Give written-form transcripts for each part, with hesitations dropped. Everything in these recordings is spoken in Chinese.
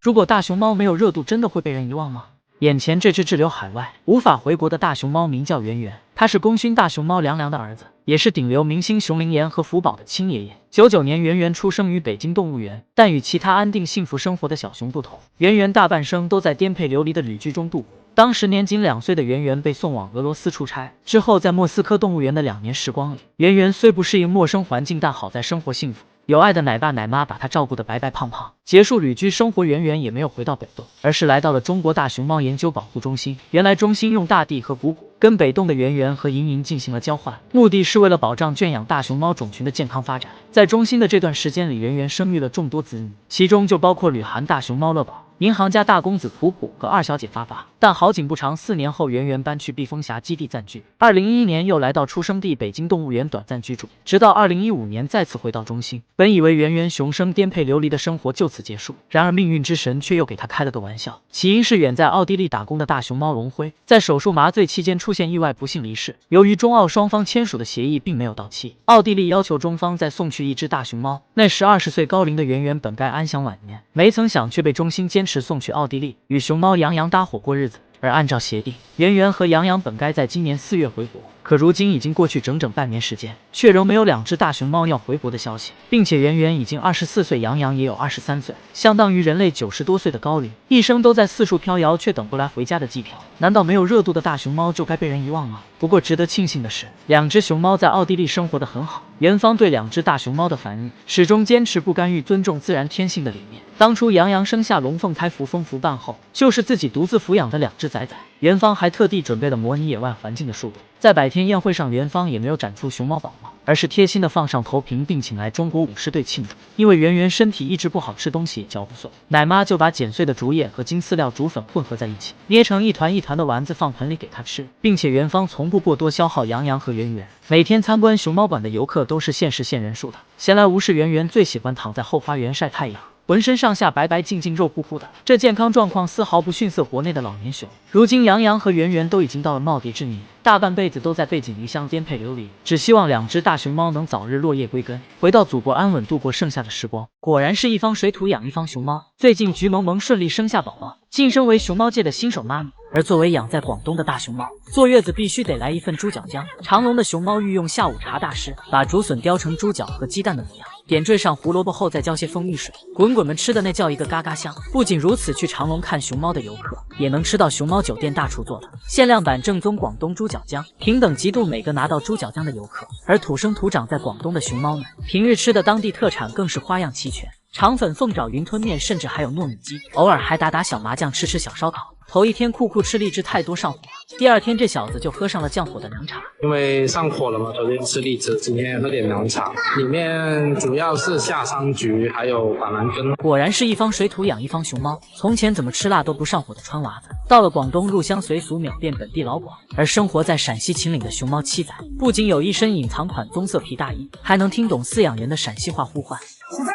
如果大熊猫没有热度，真的会被人遗忘吗？眼前这只滞留海外、无法回国的大熊猫名叫圆圆，它是功勋大熊猫凉凉的儿子，也是顶流明星熊林岩和福宝的亲爷爷。99年，圆圆出生于北京动物园，但与其他安定幸福生活的小熊不同，圆圆大半生都在颠沛流离的旅居中度过。当时年仅2岁的圆圆被送往俄罗斯出差，之后在莫斯科动物园的2年时光里，圆圆虽不适应陌生环境，但好在生活幸福。有爱的奶爸奶妈把她照顾得白白胖胖。结束旅居生活，圆圆也没有回到北洞，而是来到了中国大熊猫研究保护中心。原来中心用大地和谷谷跟北洞的圆圆和莹莹进行了交换，目的是为了保障圈养大熊猫种群的健康发展。在中心的这段时间里，圆圆生育了众多子女，其中就包括旅韩大熊猫乐宝、银行家大公子普普和二小姐发发。但好景不长，4年后圆圆搬去避风峡基地暂居，2011年又来到出生地北京动物园短暂居住，直到2015年再次回到中心。本以为圆圆熊生颠沛流离的生活就此结束，然而命运之神却又给他开了个玩笑。起因是远在奥地利打工的大熊猫龙辉，在手术麻醉期间出现意外，不幸离世。由于中澳双方签署的协议并没有到期，奥地利要求中方再送去一只大熊猫。那时20岁高龄的圆圆本该安享晚年，没曾想却被中心坚持送去奥地利，与熊猫杨洋搭伙过日子。而按照协定，圆圆和杨洋本该在今年4月回国，可如今已经过去整整半年时间，却仍没有2只大熊猫要回国的消息，并且圆圆已经24岁，杨洋也有23岁，相当于人类90多岁的高龄，一生都在四处飘摇，却等不来回家的机票。难道没有热度的大熊猫就该被人遗忘吗？不过值得庆幸的是，2只熊猫在奥地利生活得很好。园方对2只大熊猫的繁育始终坚持不干预、尊重自然天性的理念。当初杨洋生下龙凤胎福丰福半后，就是自己独自抚养的2只崽崽。园方还特地准备了模拟野外环境的树洞，在百天宴会上，园方也没有展出熊猫宝宝，而是贴心的放上投屏，并请来中国武士队庆祝。因为圆圆身体一直不好，吃东西也嚼不碎，奶妈就把剪碎的竹叶和金饲料煮粉混合在一起，捏成一团一团的丸子放盆里给它吃，并且园方从不过多消耗杨洋和圆圆。每天参观熊猫馆的游客都是限时限人数的，闲来无事，圆圆最喜欢躺在后花园晒太阳。浑身上下白白净净、肉乎乎的，这健康状况丝毫不逊色国内的老年熊。如今杨洋和圆圆都已经到了耄耋之年，大半辈子都在背井离乡颠沛流离，只希望2只大熊猫能早日落叶归根，回到祖国安稳度过剩下的时光。果然是一方水土养一方熊猫，最近菊萌萌顺利生下宝宝，晋升为熊猫界的新手妈咪。而作为养在广东的大熊猫，坐月子必须得来一份猪脚姜。长隆的熊猫御用下午茶大师，把竹笋雕成猪脚和鸡蛋的模样，点缀上胡萝卜后再浇些蜂蜜水，滚滚们吃的那叫一个嘎嘎香。不仅如此，去长隆看熊猫的游客也能吃到熊猫酒店大厨做的限量版正宗广东猪脚姜，平等极度每个拿到猪脚姜的游客。而土生土长在广东的熊猫们，平日吃的当地特产更是花样齐全，肠粉、凤爪、云吞面，甚至还有糯米鸡，偶尔还打打小麻将，吃吃小烧烤。头一天酷酷吃荔枝太多上火，第2天这小子就喝上了降火的凉茶。因为上火了嘛，昨天吃荔枝，今天喝点凉茶，里面主要是夏桑菊还有板蓝根。果然是一方水土养一方熊猫，从前怎么吃辣都不上火的川娃子，到了广东入乡随俗，秒变本地老广。而生活在陕西秦岭的熊猫七仔，不仅有一身隐藏款棕色皮大衣，还能听懂饲养员的陕西话呼唤。起飞！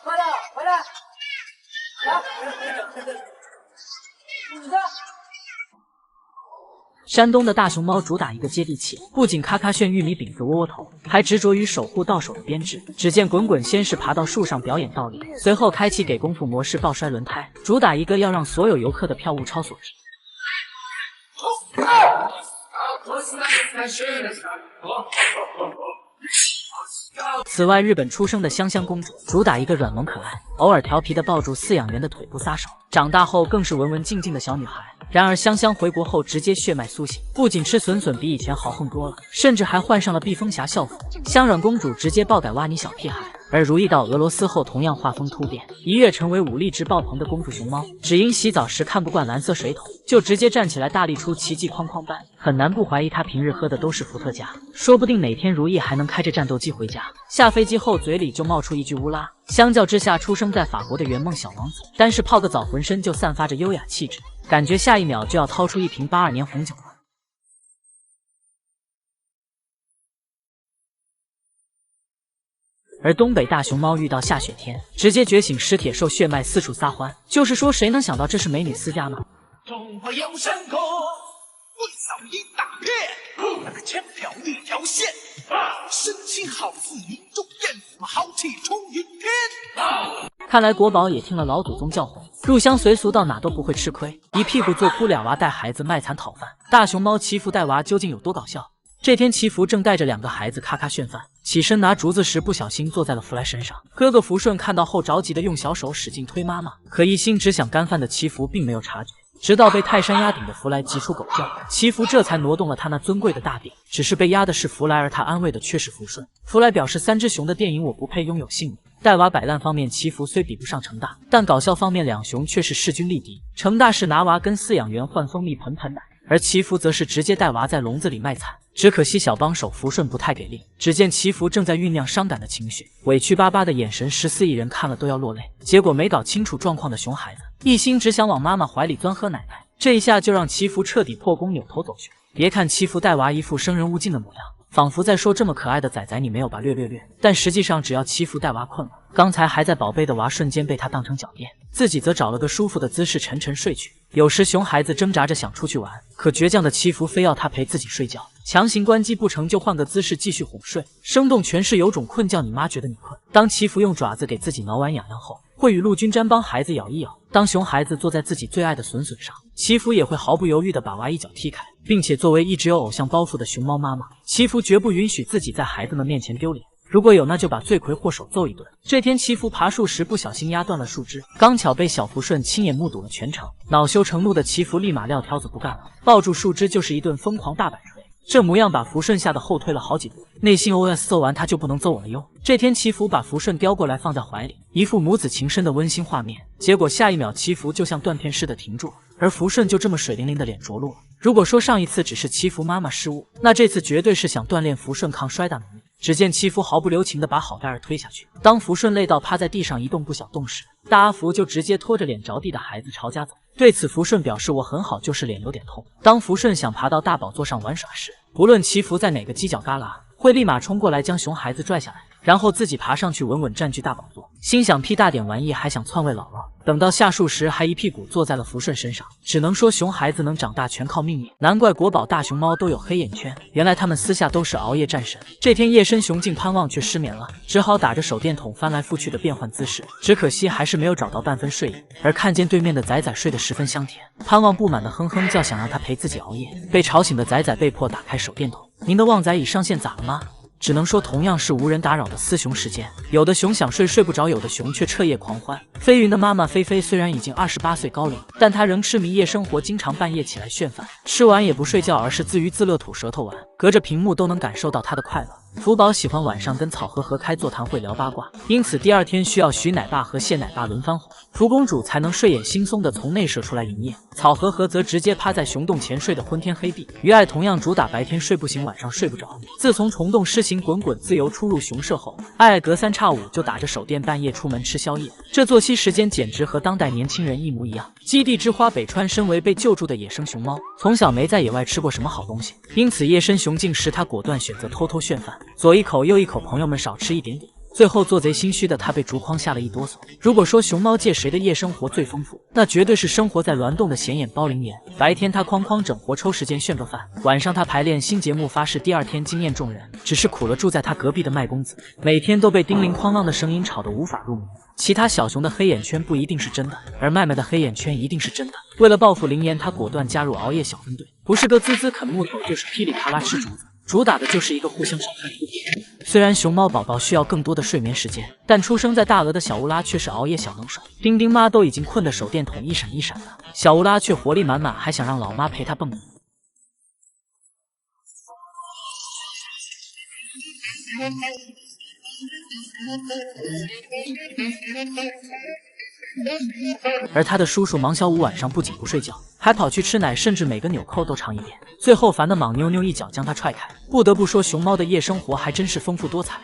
回来，回来！山东的大熊猫主打一个接地气，不仅咔咔炫玉米饼子窝窝头，还执着于守护到手的编制。只见滚滚先是爬到树上表演倒立，随后开启给功夫模式抱摔轮胎，主打一个要让所有游客的票物超所值。此外，日本出生的香香公主主打一个软萌可爱，偶尔调皮的抱住饲养员的腿不撒手，长大后更是文文静静的小女孩。然而香香回国后直接血脉苏醒，不仅吃笋笋比以前豪横多了，甚至还换上了避风峡校服。香软公主直接爆改挖你小屁孩。而如意到俄罗斯后同样画风突变，一跃成为武力值爆棚的功夫熊猫。只因洗澡时看不惯蓝色水桶，就直接站起来大力出奇迹哐哐搬，很难不怀疑她平日喝的都是伏特加，说不定哪天如意还能开着战斗机回家。下飞机后嘴里就冒出一句乌拉。相较之下，出生在法国的圆梦小王子，单是泡个澡浑身就散发着优雅气质，感觉下一秒就要掏出一瓶82年红酒了。而东北大熊猫遇到下雪天，直接觉醒食铁兽，血脉四处撒欢。就是说，谁能想到这是美女私家呢？中华有神歌，扫一大片，那个千条一条线，身轻好似云中雁，豪气冲云天。看来国宝也听了老祖宗教诲，入乡随俗到哪都不会吃亏，一屁股坐哭，俩娃带孩子卖惨讨饭。大熊猫祈福带娃究竟有多搞笑？这天祈福正带着2个孩子咔咔炫饭，起身拿竹子时不小心坐在了福来身上。哥哥福顺看到后着急的用小手使劲推妈妈，可一心只想干饭的祈福并没有察觉，直到被泰山压顶的福来急出狗叫，祈福这才挪动了他那尊贵的大鼎。只是被压的是福来，而他安慰的却是福顺。福来表示3只熊的电影我不配拥有姓名。带娃摆烂方面，祈福虽比不上成大，但搞笑方面两熊却是势均力敌。成大是拿娃跟饲养员换蜂蜜盆盆奶，而祈福则是直接带娃在笼子里卖惨。只可惜小帮手福顺不太给力，只见祈福正在酝酿伤感的情绪，委屈巴巴的眼神，14亿人看了都要落泪。结果没搞清楚状况的熊孩子一心只想往妈妈怀里钻喝奶奶，这一下就让祈福彻底破功，扭头走去。别看祈福带娃一副生人勿近的模样，仿佛在说这么可爱的仔仔你没有吧，略，但实际上只要祈福带娃困了，刚才还在宝贝的娃瞬间被他当成脚垫，自己则找了个舒服的姿势沉沉睡去。有时熊孩子挣扎着想出去玩，可倔强的祈福非要他陪自己睡觉，强行关机不成就换个姿势继续哄睡，生动诠释有种困叫你妈觉得你困。当祈福用爪子给自己挠完痒痒后，会雨露均沾帮孩子咬一咬。当熊孩子坐在自己最爱的笋笋上，祈福也会毫不犹豫地把娃一脚踢开，并且作为一直有偶像包袱的熊猫妈妈，祈福绝不允许自己在孩子们面前丢脸。如果有，那就把罪魁祸首揍一顿。这天祈福爬树时不小心压断了树枝，刚巧被小福顺亲眼目睹了全程，恼羞成怒的祈福立马撂挑子不干了，抱住树枝就是一顿疯狂大摆锤。这模样把福顺吓得后退了好几步，内心 OS 揍完他就不能揍我了哟。这天祈福把福顺叼过来放在怀里，一副母子情深的温馨画面。结果下一秒祈福就像断片似的停住，而福顺就这么水灵灵的脸着陆了。如果说上一次只是祈福妈妈失误，那这次绝对是想锻炼福顺抗摔打能力。只见祈福毫不留情地把好盖儿推下去，当福顺累到趴在地上一动不想动时，大阿福就直接拖着脸着地的孩子朝家走。对此福顺表示我很好，就是脸有点痛。当福顺想爬到大宝座上玩耍时，不论祈福在哪个犄角旮旯，会立马冲过来将熊孩子拽下来，然后自己爬上去稳稳占据大宝座，心想屁大点玩意还想篡位姥姥。等到下树时还一屁股坐在了福顺身上，只能说熊孩子能长大全靠命运，难怪国宝大熊猫都有黑眼圈，原来他们私下都是熬夜战神。这天夜深雄静潘旺却失眠了，只好打着手电筒翻来覆去的变换姿势，只可惜还是没有找到半分睡意。而看见对面的仔仔睡得十分香甜，潘旺不满的哼哼叫，想让他陪自己熬夜。被吵醒的仔仔被迫打开手电筒，您的旺仔已上线咋了吗？只能说同样是无人打扰的私熊时间，有的熊想睡睡不着，有的熊却彻夜狂欢。飞云的妈妈菲菲虽然已经28岁高龄，但她仍痴迷夜生活，经常半夜起来炫饭，吃完也不睡觉，而是自娱自乐吐舌头玩，隔着屏幕都能感受到她的快乐。福宝喜欢晚上跟草和和开座谈会聊八卦，因此第二天需要徐奶爸和谢奶爸轮番哄，福公主才能睡眼惺忪的从内舍出来营业。草和和则直接趴在熊洞前睡得昏天黑地。于爱同样主打白天睡不醒，晚上睡不着。自从虫洞施行滚滚自由出入熊舍后，爱爱隔3差5就打着手电半夜出门吃宵夜，这作息时间简直和当代年轻人一模一样。基地之花北川身为被救助的野生熊猫，从小没在野外吃过什么好东西，因此夜深雄静时他果断选择偷偷炫饭，左一口右一口，朋友们少吃一点点。最后做贼心虚的他被竹筐吓了一哆嗦。如果说熊猫界谁的夜生活最丰富，那绝对是生活在峦洞的显眼包灵岩。白天他哐哐整活抽时间炫个饭，晚上他排练新节目发誓第二天惊艳众人。只是苦了住在他隔壁的麦公子，每天都被叮铃哐啷的声音吵得无法入眠。其他小熊的黑眼圈不一定是真的，而麦麦的黑眼圈一定是真的。为了报复灵岩，他果断加入熬夜小分队，不是咯吱吱啃木头，就是噼里啪啦吃竹子，主打的就是一个互相伤害的不平。虽然熊猫宝宝需要更多的睡眠时间，但出生在大鹅的小乌拉却是熬夜小能手。丁丁妈都已经困得手电筒一闪一闪的，小乌拉却活力满满，还想让老妈陪她蹦迪。而他的叔叔芒小五晚上不仅不睡觉，还跑去吃奶，甚至每个纽扣都尝一遍。最后烦的莽妞妞一脚将他踹开。不得不说，熊猫的夜生活还真是丰富多彩。